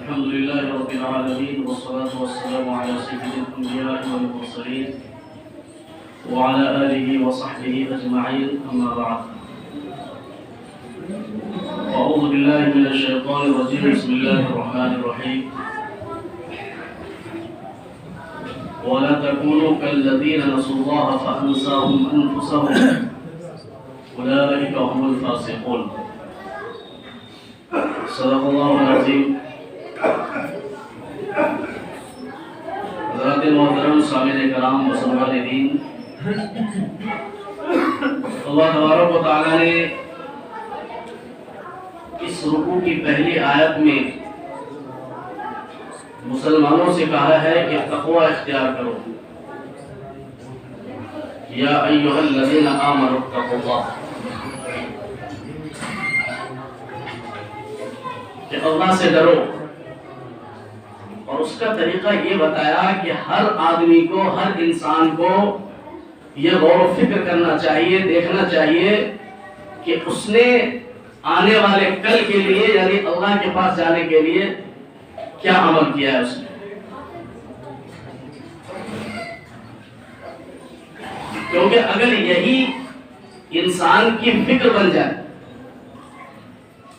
الحمد لله رب العالمين والصلاة والسلام على سيد الأنبياء والمرسلين وعلى آله وصحبه أجمعين، أما بعد. أعوذ بالله من الشيطان الرجيم. بسم الله الرحمن الرحيم. ولا تكونوا كالذين نسوا الله فأنساهم أنفسهم أولئك هم الفاسقون. صدق الله العظيم. حضرات محترم سامعین کرام مسلمان دین، اللہ تبارک و تعالی نے اس رکوع کی پہلی آیت میں مسلمانوں سے کہا ہے کہ تقوی اختیار کرو. یا ایھا الذین آمنوا اتقوا اللہ، کہ اللہ سے ڈرو. اور اس کا طریقہ یہ بتایا کہ ہر آدمی کو، ہر انسان کو یہ غور و فکر کرنا چاہیے، دیکھنا چاہیے کہ اس نے آنے والے کل کے لیے یعنی اللہ کے پاس جانے کے لیے کیا عمل کیا ہے اس نے. کیونکہ اگر یہی انسان کی فکر بن جائے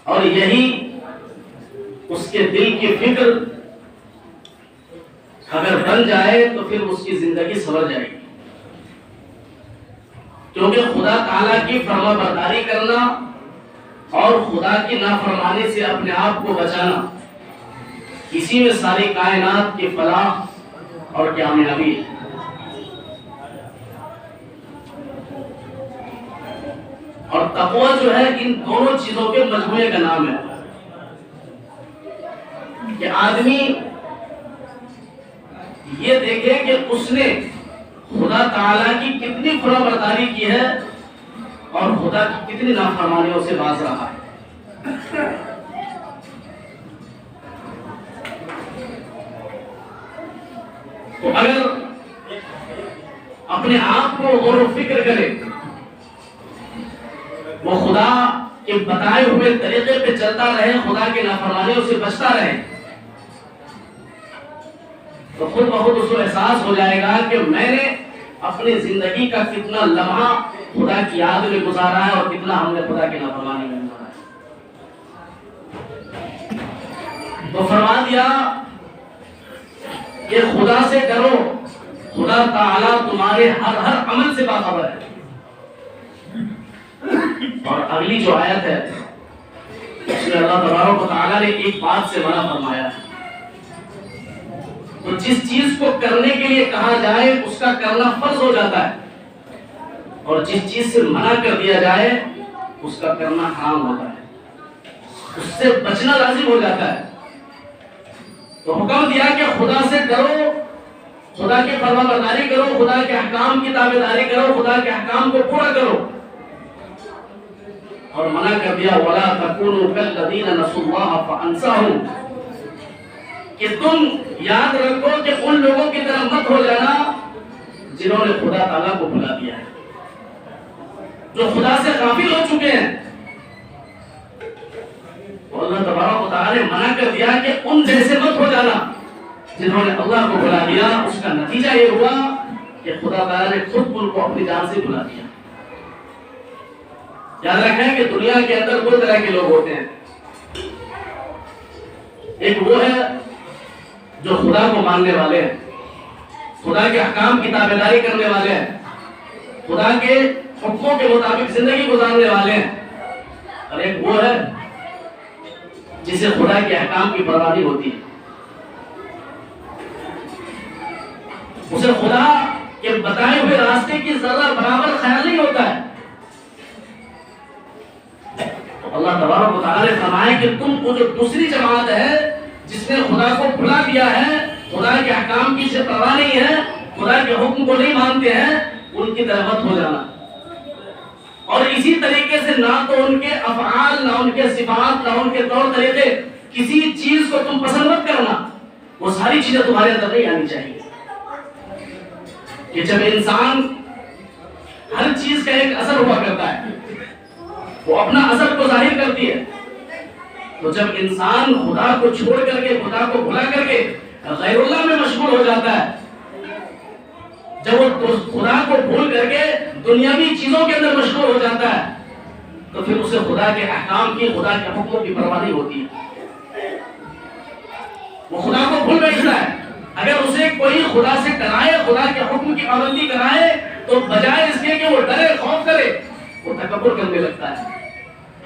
اور یہی اس کے دل کی فکر اگر بن جائے تو پھر اس کی زندگی سنور جائے گی. کیونکہ خدا تعالیٰ کی فرما برداری کرنا اور خدا کی نافرمانی سے اپنے آپ کو بچانا، اسی میں ساری کائنات کی فلاح اور کامیابی ہے. اور تقوی جو ہے ان دونوں چیزوں کے مجموعے کا نام ہے کہ آدمی یہ دیکھے کہ اس نے خدا تعالیٰ کی کتنی فرما برداری کی ہے اور خدا کی کتنی نافرمانیوں سے باز رہا ہے. تو اگر اپنے آپ کو غور و فکر کرے، وہ خدا کے بتائے ہوئے طریقے پہ چلتا رہے، خدا کے نافرمانیوں سے بچتا رہے، تو خود بخود اس کو احساس ہو جائے گا کہ میں نے اپنی زندگی کا کتنا لمحہ خدا کی یاد میں گزارا ہے اور کتنا ہم نے خدا کی نافرمانی میں گزارا ہے. تو فرما دیا کہ خدا سے ڈرو، خدا تعالیٰ تمہارے ہر عمل سے باخبر ہے. اور اگلی جو آیت ہے اس میں اللہ تبارک و تعالیٰ نے ایک بات سے منع فرمایا ہے. تو جس چیز کو کرنے کے لیے کہا جائے اس کا کرنا فرض ہو جاتا ہے، اور جس چیز سے منع کر دیا جائے اس کا کرنا حرام ہوتا ہے، اس سے بچنا لازم ہو جاتا ہے. تو حکم دیا کہ خدا سے ڈرو، خدا کی فرما برداری کرو، خدا کے احکام کی تابعداری کرو، خدا کے احکام کو پورا کرو. اور منع کر دیا وَلَا تَكُونُوا كَالَّذِينَ نَسُوا اللَّهَ فَأَنسَاهُمْ، کہ تم یاد رکھو کہ ان لوگوں کی طرح مت ہو جانا جنہوں نے خدا تعالیٰ کو بھلا دیا ہے، جو خدا سے غافل ہو چکے ہیں. تو اللہ تبارک و تعالیٰ نے منع کر دیا کہ ان جیسے مت ہو جانا جنہوں نے اللہ کو بھلا دیا. اس کا نتیجہ یہ ہوا کہ خدا تعالیٰ نے خود ان کو اپنی جان سے بھلا دیا. یاد رکھیں کہ دنیا کے اندر دو طرح کے لوگ ہوتے ہیں. ایک وہ ہے جو خدا کو ماننے والے ہیں، خدا کے احکام کی تابعداری کرنے والے ہیں، خدا کے حکموں کے مطابق زندگی گزارنے والے ہیں. اور ایک وہ ہے جسے خدا کے احکام کی پرواہ نہیں ہوتی ہے، اسے خدا کے بتائے ہوئے راستے کی ذرہ برابر خیال نہیں ہوتا ہے. اللہ تبارک و تعالیٰ نے فرمایا کہ تم کو جو دوسری جماعت ہے جس نے خدا کو بھلا دیا ہے، خدا کے احکام کی سے پرواہ نہیں ہے، خدا کے حکم کو نہیں مانتے ہیں، ان کی طرف مت ہو جانا. اور اسی طریقے سے نہ تو ان کے افعال، نہ ان کے صفات، نہ ان کے طور طریقے، کسی چیز کو تم پسند مت کرنا. وہ ساری چیزیں تمہارے اندر نہیں آنی چاہیے. کہ جب انسان ہر چیز کا ایک اثر ہوا کرتا ہے، وہ اپنا اثر کو ظاہر کرتی ہے. تو جب انسان خدا کو چھوڑ کر کے، خدا کو بھلا کر کے غیر اللہ میں مشغول ہو جاتا ہے، جب وہ خدا کو بھول کر کے دنیاوی چیزوں کے اندر مشغول ہو جاتا ہے، تو پھر اسے خدا کے احکام کی، خدا کے حکموں کی پرواہ نہیں ہوتی ہے، وہ خدا کو بھول بیٹھتا ہے۔ اگر اسے کوئی خدا سے کرائے، خدا کے حکم کی پابندی کرائے، تو بجائے اس کے کہ وہ ڈرے، خوف کرے، وہ تکبر کرنے لگتا ہے،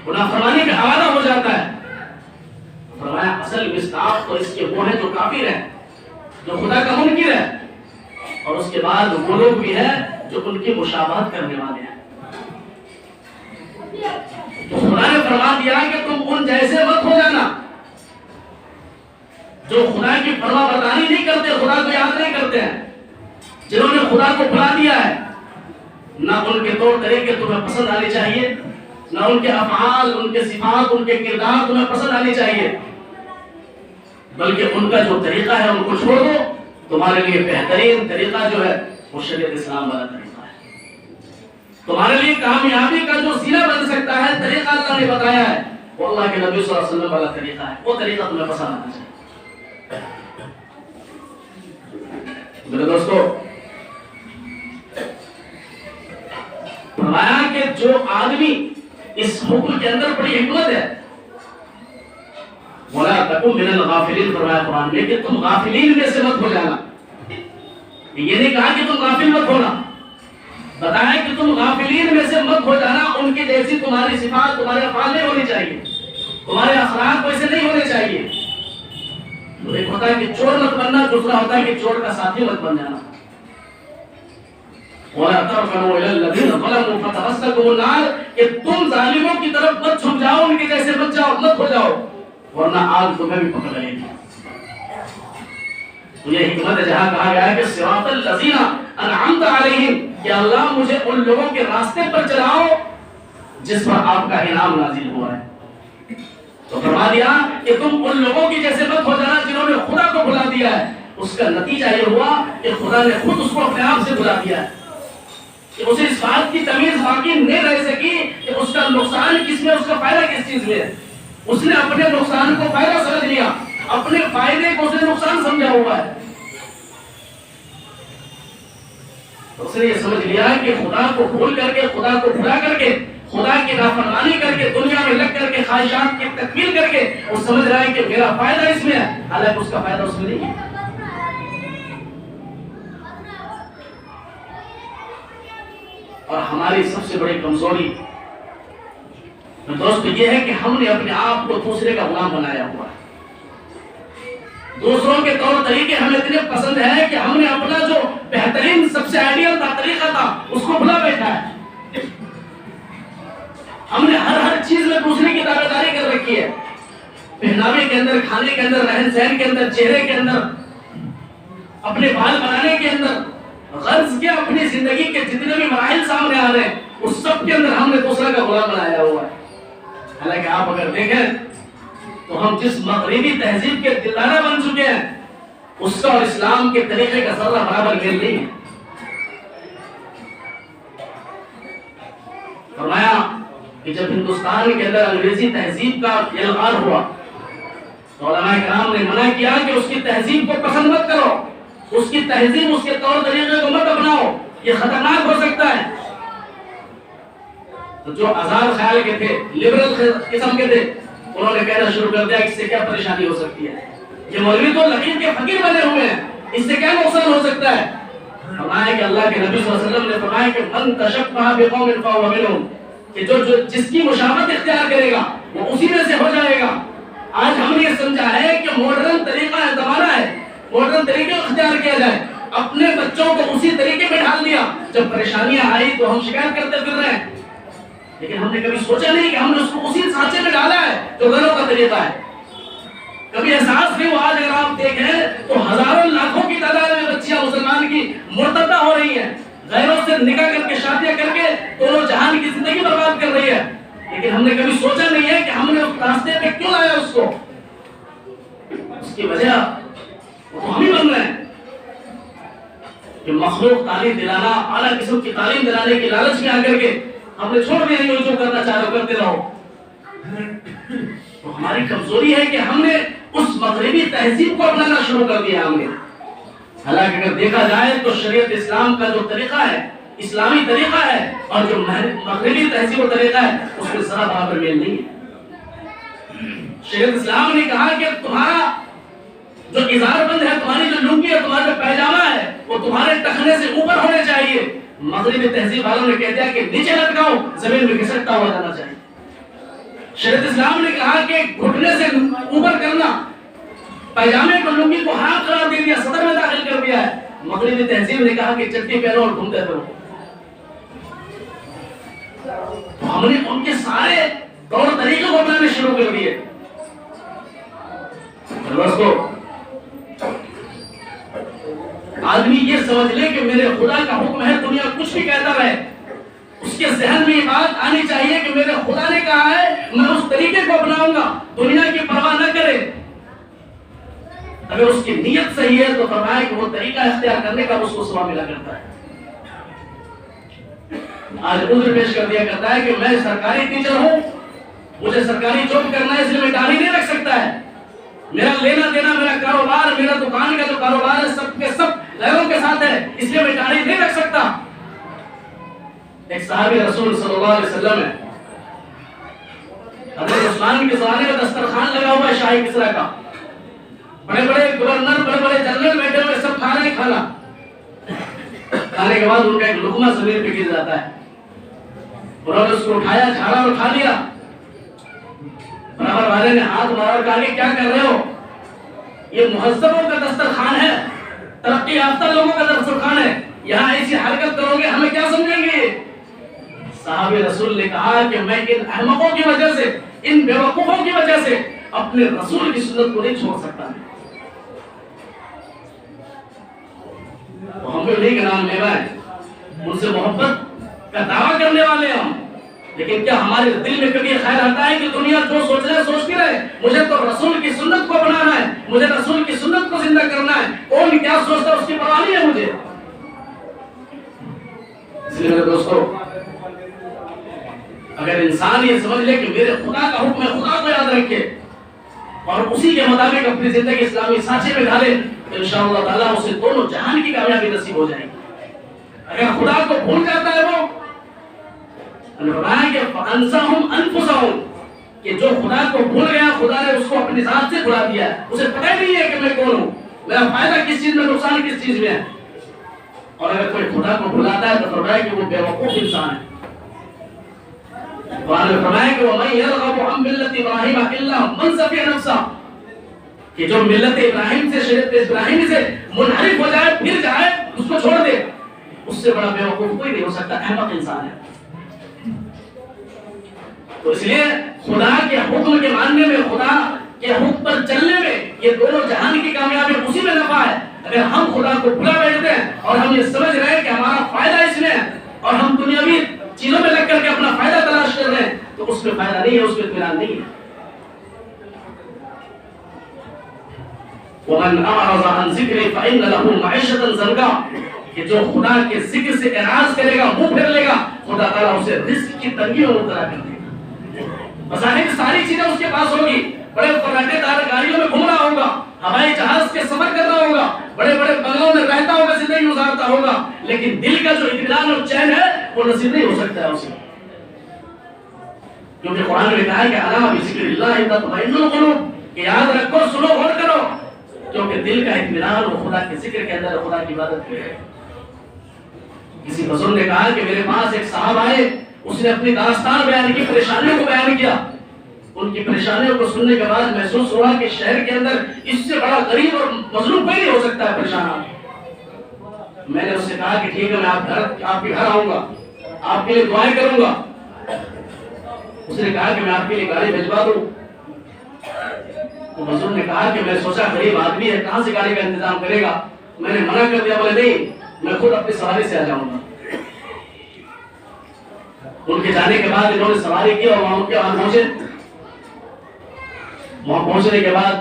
گناہ فرمانی کا حوالہ ہو جاتا ہے۔ فرمایا اصل مصداق تو اس کے وہ ہیں جو کافر ہیں، جو خدا کا منکر ہے، اور اس کے بعد وہ لوگ بھی ہیں جو ان کی مشابہت کرنے والے ہیں۔ تو خدا نے فرما دیا کہ تم ان جیسے مت ہو جانا جو خدا کی فرما برداری نہیں کرتے، خدا کو یاد نہیں کرتے ہیں، جنہوں نے خدا کو بھلا دیا ہے۔ نہ ان کے طور طریقے تمہیں پسند آنے چاہیے، نہ ان کے افعال، ان کے صفات، ان کے کردار تمہیں پسند آنے چاہیے، بلکہ ان کا جو طریقہ ہے ان کو چھوڑ دو۔ تمہارے لیے بہترین طریقہ جو ہے وہ شریعت اسلام والا طریقہ ہے۔ تمہارے لیے کامیابی کا جو زینہ بن سکتا ہے طریقہ اللہ نے بتایا ہے، وہ اللہ کے نبی صلی اللہ علیہ وسلم والا طریقہ ہے، وہ طریقہ تمہیں پسند آنا چاہیے۔ میرے دوستو، فرمایا کہ جو آدمی اس حکم کے اندر بڑی حکمت ہے، وَلَا تَكُن مِنَ الْغَافِلِينَ، فرمایا قرآن میں کہ تم غافلین میں سے مت ہو جانا۔ یہ نہیں کہا کہ تم غافل مت ہونا، بتایا کہ تم غافلین میں سے مت ہو جانا، ان کی جیسی تمہاری صفات، تمہارے افعال نہیں ہونے چاہیے، تمہارے اخلاق ویسے نہیں ہونے چاہیے۔ تو ایک ہوتا ہے کہ چور مت بننا، دوسرا ہوتا ہے کہ چور کا ساتھی مت بن جانا۔ وَلَا تَرْكَنُوا إِلَى الَّذِينَ ظَلَمُوا فَتَمَسَّكُمُ النَّارُ، کہ تم ظالموں کی طرف مت جھک جاؤ، ان کے جیسے مت جاؤ، مت ہو جاؤ، ورنہ آگ تمہیں بھی پکڑ لے گی۔ تو یہ حکمت ہے جہاں کہا گیا ہے کہ صراط الذین انعمت علیہم، کہ اللہ مجھے ان لوگوں کے راستے پر چلاؤ جس پر آپ کا انعام نازل ہوا ہے۔ تو فرما دیا کہ تم ان لوگوں کی جیسے مت ہو جانا جنہوں نے خدا کو بھلا دیا ہے۔ اس کا نتیجہ یہ ہوا کہ خدا نے خود اس کو اپنے آپ سے بھلا دیا ہے، کہ اسے اس بات کی تمیز باقی نہیں رہ سکی کہ اس کا نقصان کس میں، اس کا فائدہ کس چیز میں ہے۔ اس نے اپنے نقصان کو فائدہ سمجھ لیا، اپنے فائدے کو اس نے نقصان سمجھا ہوا ہے۔ اس نے یہ سمجھ لیا کہ خدا کو بھول کر کے، خدا کو بھلا کر کے، خدا کی نافرمانی کر کے، دنیا میں لگ کر کے، خواہشات کی تکمیل کر کے وہ سمجھ رہا ہے کہ میرا فائدہ اس میں ہے، حالانکہ اس کا فائدہ اس میں نہیں ہے۔ اور ہماری سب سے بڑی کمزوری دوست یہ ہے کہ ہم نے اپنے آپ کو دوسرے کا غلام بنایا ہوا ہے۔ دوسروں کے طور طریقے ہمیں اتنے پسند ہے کہ ہم نے اپنا جو بہترین سب سے آئیڈیل تھا، طریقہ تھا، اس کو بھلا بیٹھا ہے۔ ہم نے ہر چیز میں دوسرے کی تابعداری کر رکھی ہے، پہناوے کے اندر، کھانے کے اندر، رہن سہن کے اندر، چہرے کے اندر، اپنے بال بنانے کے اندر، غرض کے اپنی زندگی کے جتنے بھی مراحل سامنے آ رہے ہیں اس سب کے اندر ہم نے دوسرا کا غلام بنایا ہوا ہے۔ حالانکہ آپ اگر دیکھیں تو ہم جس مغربی تہذیب کے دلدارہ بن چکے ہیں اس کا اور اسلام کے طریقے کا ذرہ برابر میل نہیں ہے۔ فرمایا کہ جب ہندوستان کے اندر انگریزی تہذیب کا الغار ہوا تو علماء کرام نے منع کیا کہ اس کی تہذیب کو پسند مت کرو، اس کی تہذیب، اس کے طور طریقے کو مت اپناؤ، یہ خطرناک ہو سکتا ہے۔ تو جو آزاد خیال کے تھے، لبرل قسم کے تھے، انہوں نے کہنا شروع کر دیا اس سے کیا پریشانی ہو سکتی ہے، یہ مولوی تو لقین کے فقیر بنے ہوئے ہیں، اس سے کیا نقصان ہو سکتا ہے۔ فرمایا کہ اللہ کے نبی صلی اللہ علیہ وسلم نے فرمایا کہ من تشبہ بقوم فهو منهم، کہ جو جس کی مشابہت اختیار کرے گا وہ اسی میں سے ہو جائے گا۔ آج ہم نے یہ سمجھا ہے کہ ماڈرن طریقہ ہے، زمانہ ہے، ماڈرن طریقے اختیار کیا جائے، اپنے بچوں کو اسی طریقے میں ڈال دیا، جب پریشانیاں آئی تو ہم شکایت کرتے پھر رہے ہیں، لیکن ہم نے کبھی سوچا نہیں کہ ہم نے اس کو اسی سانچے میں ڈالا ہے جو غیروں کا طریقہ ہے۔ کبھی احساس نہیں ہوا۔ آج اگر آپ دیکھیں تو ہزاروں لاکھوں کی تعداد میں بچیاں مسلمان کی مرتدہ ہو رہی ہیں، غیروں سے نکاح کر کے، شادیاں کر کے دونوں جہان کی زندگی برباد کر رہی ہے، لیکن ہم نے کبھی سوچا نہیں ہے کہ ہم نے اس راستے پہ کیوں لایا اس کو۔ اس کی وجہ وہ تو ہم ہی بن رہے ہیں کہ مخلوق تعلیم دلانا، اعلیٰ قسم کی تعلیم دلانے کی لالچ میں آ کر کے ہم نے چھوڑ دیا جو کرنا چاہو کرتے رہو۔ تو ہماری کمزوری ہے کہ ہم نے اس مغربی تہذیب کو اپنانا شروع کر دیا ہم نے. حالانکہ اگر دیکھا جائے تو شریعت اسلام کا جو طریقہ ہے اسلامی طریقہ ہے اور جو مغربی تہذیب و طریقہ ہے اس میں ذرا برابر میل نہیں ہے. شریعت اسلام نے کہا کہ تمہارا جو اظہار بند ہے، تمہاری جو لنگی ہے، تمہارا جو پیجامہ ہے وہ تمہارے ٹخنے سے اوپر ہونے چاہیے. مغربی تہذیب والوں نے کہہ دیا کہ نیچے لٹکاؤ، زمین میں گھسٹتا ہوا جانا چاہیے. شریعت اسلام نے کہا کہ گھٹنے سے اوپر کرنا، پیجامے کو لنگی کو حرام قرار دے دیا، صدر میں داخل کر دیا ہے. مغربی تہذیب نے کہا کہ چٹی پہنو اور گھومتے پھرو. تو ہم نے ان کے سارے طور طریقے کو اپنانے شروع کر دیے. دوستو آدمی یہ سمجھ لے کہ میرے خدا کا حکم ہے، دنیا کچھ بھی کہتا رہے، اس کے ذہن میں یہ بات آنی چاہیے کہ میرے خدا نے کہا ہے میں اس طریقے کو اپناؤں گا، دنیا کی پرواہ نہ کرے. اگر اس کی نیت صحیح ہے تو فرمایا کہ وہ طریقہ اختیار کرنے کا اس کو ثواب ملا کرتا ہے. آج عذر پیش کر دیا کرتا ہے کہ میں سرکاری ٹیچر ہوں، مجھے سرکاری جاب کرنا ہے، اس لیے میں داڑھی نہیں رکھ سکتا ہے. میرا لینا دینا، میرا کاروبار، میرا دکان کا جو کاروبار ہے سب کے سب غیروں کے ساتھ ہے، اس لیے میں داڑھی نہیں رکھ سکتا. ایک صحابی رسول صلی اللہ علیہ وسلم ہے، حضرت عثمان کے زمانے میں دسترخوان لگا ہوا ہے شاہی کسرا کا، بڑے بڑے گورنر، بڑے بڑے جنرل بیٹھے ہوئے، سب کھا رہے ہیں کھانا. کھانے کے بعد ان کا ایک لقمہ زمین پہ گر جاتا ہے. انہوں نے اس کو اٹھایا، جھاڑا اور کھا لیا. برابر والے نے ہاتھ مارا اور کہا کہ کیا کر رہے ہو؟ یہ مہذبوں کا دسترخوان ہے، ترقی یافتہ لوگوں کا دسترخوان ہے، یہاں ایسی حرکت کرو گے ہمیں کیا سمجھیں گے؟ صحابہ رسول نے کہا کہ میں ان احمقوں کی وجہ سے، ان بیوقوفوں کی وجہ سے اپنے رسول کی سنت کو نہیں چھوڑ سکتا. ہم بھی انہیں کا نام لے رہے ہیں، ان سے محبت کا دعویٰ کرنے والے ہم، لیکن کیا ہمارے دل میں کبھی خیال آتا ہے کہ دنیا جو سوچ رہے سوچتی رہے، مجھے تو رسول کی سنت کو اپنانا ہے، مجھے رسول کی سنت کو زندہ کرنا ہے، کون کیا سوچتا ہے اس کی پرواہ نہیں ہے مجھے. اس لیے میرے دوستو اگر انسان یہ سمجھ لے کہ میرے خدا کا حکم ہے، خدا کو یاد رکھے اور اسی کے مطابق اپنی زندگی اسلامی سانچے میں ڈالے تو انشاءاللہ تعالیٰ اسے دونوں جہان کی کامیابی نصیب ہو جائے گی. اگر خدا کو بھول جاتا ہے وہ فرمایا کہ فَأَنْسَهُمْ أَنفُسَهُمْ کہ جو خدا کو بھول گیا، خدا نے اس کو اپنی ذات سے بھلا دیا ہے، اسے پتہ ہی نہیں ہے کہ میں کون ہوں، میرا فائدہ کس چیز میں، نقصان کس چیز میں ہے. اور اگر کوئی خدا کو بھلاتا ہے تو فرمایا کہ وہ بیوقوف انسان ہے. قرآن میں فرمایا کہ وَمَنْ يَرْغَبُ عَنْ مِلَّةِ إِبْرَاهِيمَ إِلَّا مَنْ سَفِهَ نَفْسَهُ کہ جو ملت ابراہیم سے، شریعت ابراہیمی سے منحرف ہو جائے، پھر جائے، اس کو چھوڑ دے، اس سے بڑا بیوقوف کوئی نہیں ہو سکتا، احمق انسان ہے. تو اس لیے خدا کے حکم کے ماننے میں، خدا کے حکم پر چلنے میں، یہ دونوں جہان کی کامیابی اسی میں نفع ہے. اگر ہم خدا کو بھلا بیٹھتے ہیں اور ہم یہ سمجھ رہے ہیں کہ ہمارا فائدہ اس میں ہے اور ہم دنیاوی چیزوں میں لگ کر کے اپنا فائدہ تلاش کر رہے ہیں تو اس میں فائدہ نہیں ہے، اس میں اطمینان نہیں ہے. وَمَنْ أَعْرَضَ عَنْ ذِكْرِي فَإِنَّ لَهُ مَعِيشَةً ضَنْكًا کہ جو خدا کے ذکر سے اعراض کرے گا، منہ پھیر لے گا، خدا تعالیٰ اسے رزق کی تنگی میں مبتلا کر دے گا. بظاہر ساری چیزیں اس کے پاس ہوگی، بڑے فراٹے دار گاڑیوں میں گھوم رہا ہوگا، ہوائی جہاز کے سفر کر رہا ہوگا، بڑے بڑے بنگلوں میں رہتا ہوگا، زندگی گزارتا ہوگا، لیکن دل کا جو اطمینان اور چین ہے وہ نصیب نہیں ہو سکتا ہے اسے. کیونکہ قرآن میں کہا ہے کہ الا بذکر اللہ تطمئن القلوب کہ یاد رکھو، سنو، غور کرو، کیونکہ دل کا اطمینان وہ خدا کے ذکر کے اندر، خدا کی عبادت میں ہے. کسی بزرگ نے کہا کہ میرے پاس ایک صاحب آئے، اس نے اپنی داستان بیان کی، پریشانیوں کو بیان کیا. ان کی پریشانیوں کو سننے کے بعد محسوس ہوا کہ شہر کے اندر اس سے بڑا غریب اور مظلوم کوئی نہیں ہو سکتا ہے پریشان. میں نے اس سے کہا کہ ٹھیک ہے، میں آپ کے گھر آؤں گا، آپ کے لیے دعائیں کروں گا. اس نے کہا کہ میں آپ کے لیے گاڑی بھجوا دوں. تو بزرگ نے کہا کہ میں سوچا غریب آدمی ہے، کہاں سے گاڑی کا انتظام کرے گا. میں نے منع کر دیا، بولے نہیں، میں خود اپنی سواری سے آ جاؤں گا. ان کے جانے کے بعد انہوں نے سواری کی اور وہاں پہنچے. وہاں پہنچنے کے بعد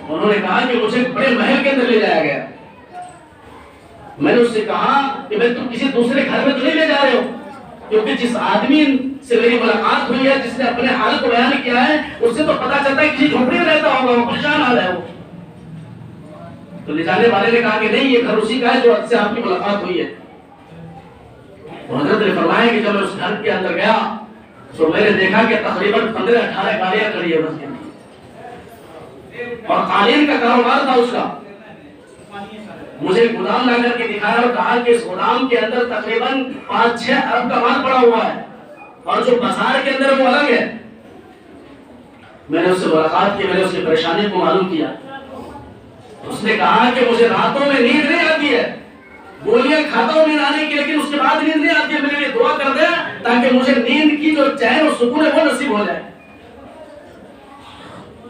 انہوں نے کہا کہ مجھے بڑے محل کے اندر لے جایا گیا. میں نے اس سے کہا کہ میں تم کسی دوسرے گھر میں تو نہیں لے جا رہے ہو، کیونکہ جس آدمی سے میری ملاقات ہوئی ہے، جس نے اپنے حال کو بیان کیا ہے، اس سے تو پتا چلتا ہے کسی جھونپڑی میں رہتا ہوگا، وہ پریشان حال ہے وہ. تو لے جانے والے نے کہا کہ نہیں، یہ گھر اسی کا ہے جو سے آپ کی ملاقات ہوئی ہے. تو حضرت نے فرمایا کہ جب میں اس گھر کے اندر گیا تو میں نے دیکھا کہ تقریباً 15-18 گاڑیاں کھڑی ہے بس کے اندر، اور قالین کا کاروبار تھا اس کا. مجھے گودام لا کر کے دکھایا اور کہا کہ اس گودام کے اندر تقریباً 5-6 ارب کا مال پڑا ہوا ہے، اور جو بازار کے اندر وہ الگ ہے. میں نے اس سے ملاقات کی، میں نے اس کی پریشانی کو معلوم کیا. اس نے کہا کہ مجھے راتوں میں نیند نہیں آتی ہے، گولیاں کھاتا ہوں نیند آنے کی، لیکن اس کے بعد نیند نہیں آتی ہے. میرے لیے دعا کر دیں تاکہ مجھے نیند کی جو چین اور سکون ہے وہ نصیب ہو جائے.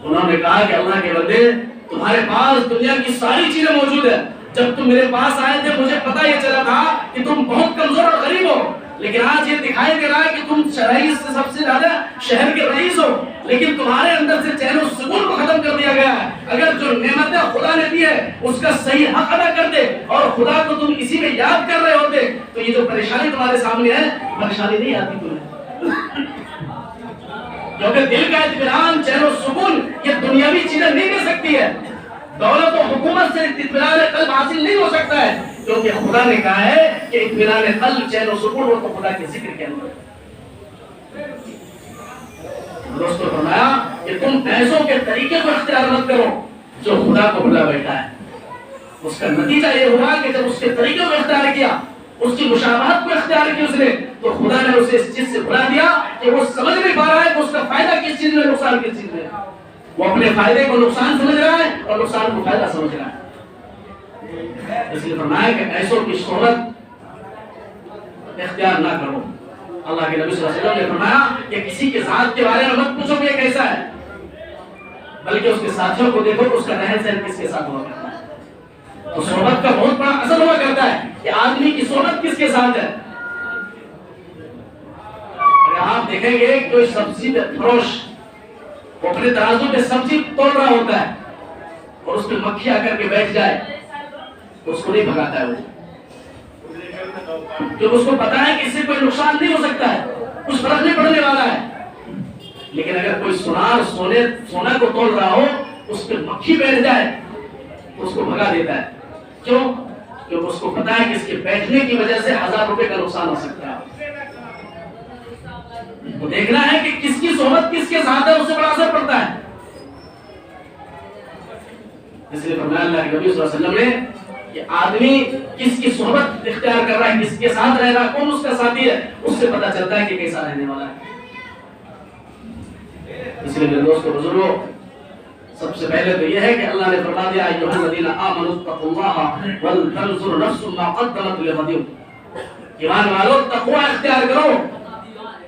انہوں نے کہا کہ اللہ کے بندے، تمہارے پاس دنیا کی ساری چیزیں موجود ہیں. جب تم میرے پاس آئے تھے مجھے پتا یہ چلا تھا کہ تم بہت کمزور اور غریب ہو، لیکن آج یہ دکھائی دے رہا ہے کہ تم رئیس سے سب سے زیادہ شہر کے رئیس ہو، لیکن تمہارے اندر سے چین و سکون کو ختم کر دیا گیا ہے. اگر جو نعمتیں خدا نے دی ہے اس کا صحیح حق ادا کر دے اور خدا کو تم اسی میں یاد کر رہے ہوتے تو یہ جو پریشانی تمہارے سامنے ہے، پریشانی نہیں آتی تمہیں. کیونکہ دل کا اطمینان، چین و سکون یہ دنیاوی چیزیں نہیں دے سکتی ہے. دولت و حکومت سے اطمینان قلب حاصل نہیں ہو سکتا ہے، کیونکہ خدا نے کہا ہے کہ اطمینان قلب، چین و سکون وہ تو خدا کے ذکر کے اندر. دوستو فرمایا کہ تم پیسوں کے طریقے کو اختیار مت کرو جو خدا کو بھلا بیٹھا ہے. اس کا نتیجہ یہ ہوا کہ جب اس کے طریقے کو اختیار کیا، اس کی مشابہت کو اختیار کی اس نے، تو خدا نے اسے اس چیز سے بھلا دیا کہ وہ سمجھ نہیں پا رہا ہے کہ اس کا فائدہ کس چیز میں، نقصان کس چیز میں. وہ اپنے فائدے کو نقصان سمجھ رہا ہے اور نقصان کو فائدہ سمجھ رہا ہے. اس لیے فرمایا کہ ایسوں کی صحبت اختیار نہ کرو. اللہ کے نبی صلی اللہ علیہ وسلم نے فرمایا کہ کسی کے ذات کے بارے میں مت پوچھو کہ یہ کیسا ہے، بلکہ اس کے ساتھیوں کو دیکھو کہ اس کا رہن سہن کس کے ساتھ ہوا کرتا ہے. تو صحبت کا بہت بڑا اثر ہوا کرتا ہے کہ آدمی کی صحبت کس کے ساتھ ہے. اگر آپ دیکھیں گے کوئی سبزی فروش وہ اپنے ترازو پہ سبزی توڑ رہا ہوتا ہے اور اس پہ مکھی آ کر کے بیٹھ جائے تو اس کو نہیں بھگاتا ہے وہ، کیونکہ اس کو پتا ہے کہ اس سے کوئی نقصان نہیں ہو سکتا ہے، کچھ فرق نہیں پڑنے والا ہے. لیکن اگر کوئی سونار سونا کو توڑ رہا ہو، اس پہ مکھی بیٹھ جائے تو اس کو بھگا دیتا ہے. کیوں؟ کیونکہ اس کو پتا ہے کہ اس کے بیٹھنے کی وجہ سے 1000 روپے کا نقصان ہو سکتا ہے. تو دیکھنا ہے کہ کس کی صحبت کس کے ساتھ ہے، اس سے بڑا اثر پڑتا ہے. اس لیے فرمایا اللہ کے نبی صلی اللہ علیہ وسلم نے کہ آدمی کس کی صحبت اختیار کر رہا ہے، کس کے ساتھ رہ رہا ہے، کون اس کا ساتھی ہے، اس سے پتا چلتا ہے کہ کیسا رہنے والا ہے. اس لیے میرے دوستو بزرگوں، سب سے پہلے تو یہ ہے کہ اللہ نے فرما دیا ایھا الذین آمنوا اتقوا اللہ ولتنظر نفس ما قدمت لغد. ایمان والو تقوی اختیار کرو،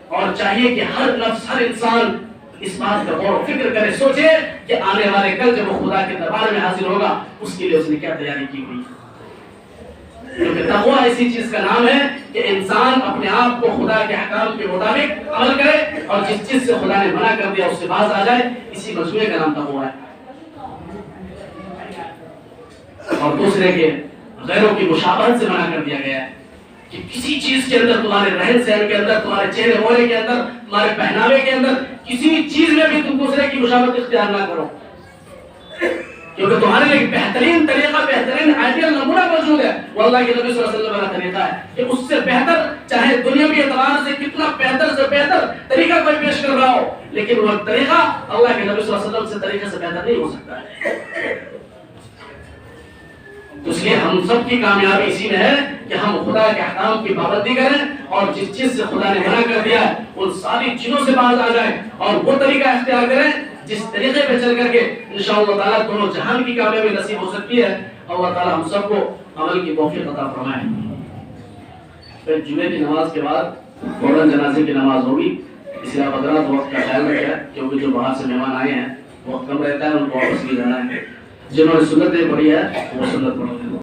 اور چاہیے کہ ہر نفس، ہر انسان اس بات کا غور و فکر کرے، سوچے کہ آنے والے کل جب وہ خدا کے دربار میں حاضر ہوگا اس کے لیے اس نے کیا تیاری کی ہوئی. کیونکہ تقوی ایسی چیز کا نام ہے کہ انسان اپنے آپ کو خدا کے احکام کے مطابق عمل کرے اور جس چیز سے خدا نے منع کر دیا اس سے باز آ جائے. اسی مجموعے کا نام تقوی ہے. اور دوسرے کے غیروں کی مشابہت سے منع کر دیا گیا ہے کہ کسی چیز کے اندر، تمہارے رہن سہن کے اندر، تمہارے چہرے بولے کے اندر، تمہارے پہناوے کے اندر، کسی بھی چیز میں بھی تم دوسرے کی مشابہت اختیار نہ کرو. کیونکہ تمہارے لیے بہترین طریقہ، بہترین آئیڈیل نمونہ موجود ہے، وہ اللہ کے نبی صلی اللہ علیہ وسلم کا طریقہ ہے کہ اس سے بہتر، چاہے دنیاوی اعتبار سے کتنا بہتر سے بہتر طریقہ کوئی پیش کر رہا ہو، لیکن وہ طریقہ اللہ کے نبی صلی اللہ علیہ وسلم سے طریقے سے بہتر نہیں ہو سکتا ہے. تو اس لیے ہم سب کی کامیابی اسی میں ہے کہ ہم خدا کے احکام کی پابندی کریں اور جس چیز سے خدا نے منع کر دیا ہے ان ساری چیزوں سے باز آ جائیں اور وہ طریقہ اختیار کریں جس طریقے پہ چل کر کے انشاءاللہ تعالیٰ دونوں جہان کی کامیابی نصیب ہو سکتی ہے. اللہ تعالیٰ ہم سب کو عمل کی توفیق عطا فرمائے. پھر جمعے کی نماز کے بعد فوراً جنازے کی نماز ہوگی. اس لیے آپ حضرات وقت کا خیال رکھیں کیونکہ جو باہر سے مہمان آئے ہیں وقت کم رہتا ہے، ان کو واپس بھی جانا ہے. جنہوں نے سنتیں پڑھی ہے وہ سنت پڑھو.